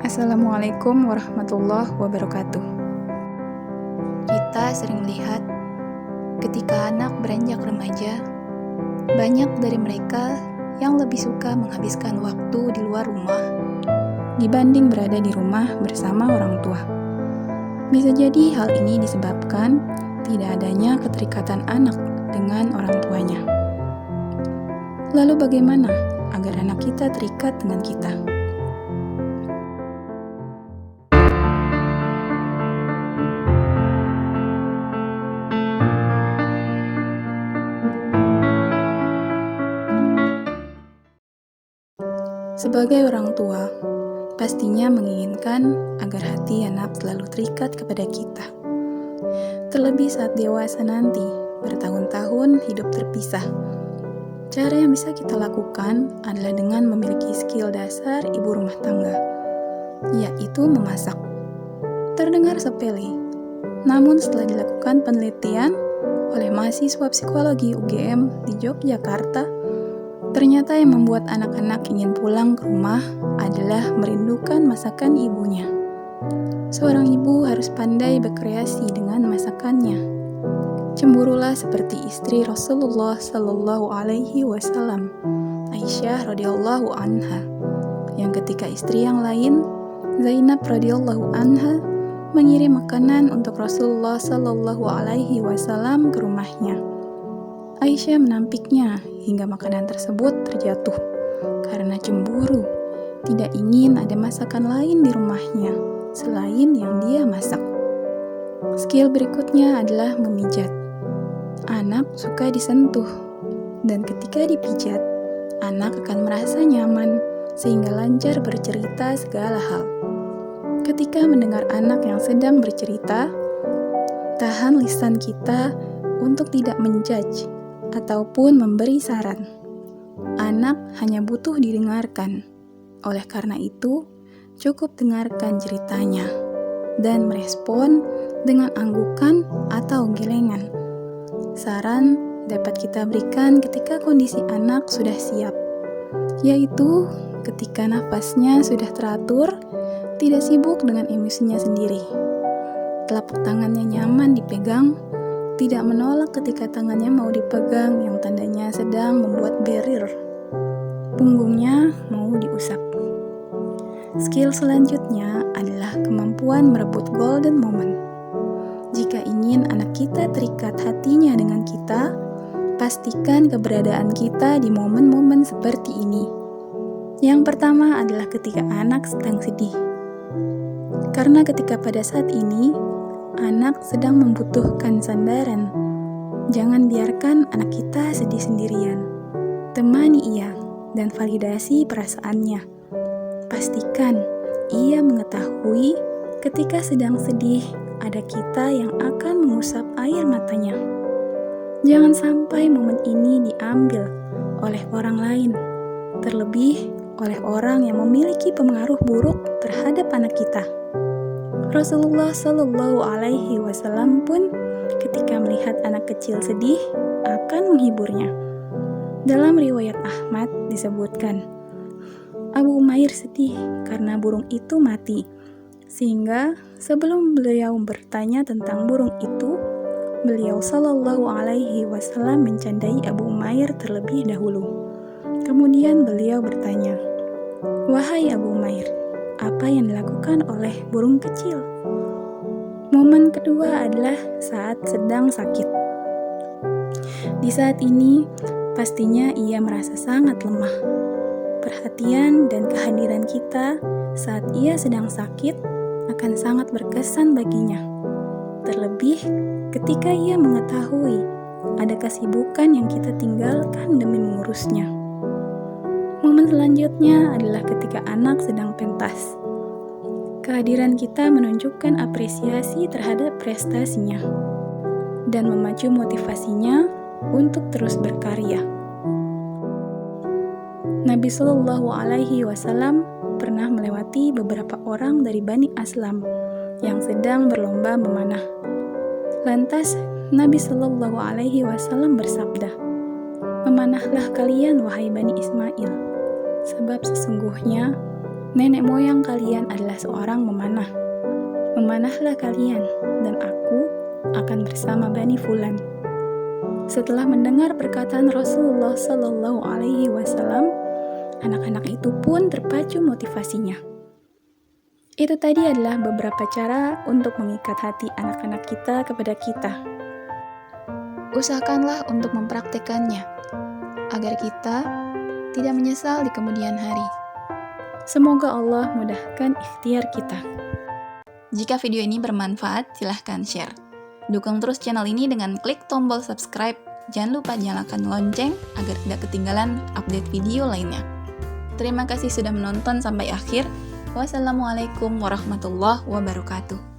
Assalamualaikum warahmatullahi wabarakatuh. Kita sering melihat ketika anak beranjak remaja, banyak dari mereka yang lebih suka menghabiskan waktu di luar rumah dibanding berada di rumah bersama orang tua. Bisa jadi hal ini disebabkan tidak adanya keterikatan anak dengan orang tuanya. Lalu bagaimana agar anak kita terikat dengan kita? Sebagai orang tua, pastinya menginginkan agar hati anak selalu terikat kepada kita. Terlebih saat dewasa nanti, bertahun-tahun hidup terpisah. Cara yang bisa kita lakukan adalah dengan memiliki skill dasar ibu rumah tangga, yaitu memasak. Terdengar sepele, namun setelah dilakukan penelitian oleh mahasiswa psikologi UGM di Yogyakarta, ternyata yang membuat anak-anak ingin pulang ke rumah adalah merindukan masakan ibunya. Seorang ibu harus pandai berkreasi dengan masakannya. Cemburulah seperti istri Rasulullah Shallallahu Alaihi Wasallam, Aisyah radhiyallahu anha, yang ketika istri yang lain, Zainab radhiyallahu anha, mengirim makanan untuk Rasulullah Shallallahu Alaihi Wasallam ke rumahnya. Aisyah menampiknya hingga makanan tersebut terjatuh karena cemburu, tidak ingin ada masakan lain di rumahnya selain yang dia masak. Skill berikutnya adalah memijat. Anak suka disentuh, dan ketika dipijat, anak akan merasa nyaman sehingga lancar bercerita segala hal. Ketika mendengar anak yang sedang bercerita, tahan lisan kita untuk tidak menjudge ataupun memberi saran. Anak hanya butuh didengarkan. Oleh karena itu, cukup dengarkan ceritanya dan merespon dengan anggukan atau gelengan. Saran dapat kita berikan ketika kondisi anak sudah siap, yaitu ketika nafasnya sudah teratur, tidak sibuk dengan emosinya sendiri. Telapak tangannya nyaman dipegang, tidak menolak ketika tangannya mau dipegang yang tandanya sedang membuat barrier. Punggungnya mau diusap. Skill selanjutnya adalah kemampuan merebut golden moment. Jika ingin anak kita terikat hatinya dengan kita, pastikan keberadaan kita di momen-momen seperti ini. Yang pertama adalah ketika anak sedang sedih. Karena ketika pada saat ini, anak sedang membutuhkan sandaran. Jangan biarkan anak kita sedih sendirian. Temani ia dan validasi perasaannya. Pastikan ia mengetahui ketika sedang sedih ada kita yang akan mengusap air matanya. Jangan sampai momen ini diambil oleh orang lain, terlebih oleh orang yang memiliki pengaruh buruk terhadap anak kita. Rasulullah Shallallahu Alaihi Wasallam pun ketika melihat anak kecil sedih akan menghiburnya. Dalam riwayat Ahmad disebutkan, Abu Umair sedih karena burung itu mati, sehingga sebelum beliau bertanya tentang burung itu, beliau Shallallahu Alaihi Wasallam mencandai Abu Umair terlebih dahulu. Kemudian beliau bertanya, "Wahai Abu Umair, apa yang dilakukan oleh burung kecil?" Momen kedua adalah saat sedang sakit. Di saat ini, pastinya ia merasa sangat lemah. Perhatian dan kehadiran kita saat ia sedang sakit akan sangat berkesan baginya. Terlebih ketika ia mengetahui ada kesibukan yang kita tinggalkan demi mengurusnya. Momen selanjutnya adalah ketika anak sedang pentas. Kehadiran kita menunjukkan apresiasi terhadap prestasinya dan memacu motivasinya untuk terus berkarya. Nabi Shallallahu Alaihi Wasallam pernah melewati beberapa orang dari Bani Aslam yang sedang berlomba memanah. Lantas Nabi Shallallahu Alaihi Wasallam bersabda, "Memanahlah kalian wahai Bani Ismail, sebab sesungguhnya Nenek moyang kalian adalah seorang memanah. Memanahlah kalian, dan aku akan bersama Bani Fulan. Setelah mendengar perkataan Rasulullah Shallallahu Alaihi Wasallam, anak-anak itu pun terpacu motivasinya. Itu tadi adalah beberapa cara untuk mengikat hati anak-anak kita kepada kita. Usahakanlah untuk mempraktekannya, agar kita tidak menyesal di kemudian hari. Semoga Allah mudahkan ikhtiar kita. Jika video ini bermanfaat, silahkan share. Dukung terus channel ini dengan klik tombol subscribe. Jangan lupa nyalakan lonceng agar tidak ketinggalan update video lainnya. Terima kasih sudah menonton sampai akhir. Wassalamualaikum warahmatullahi wabarakatuh.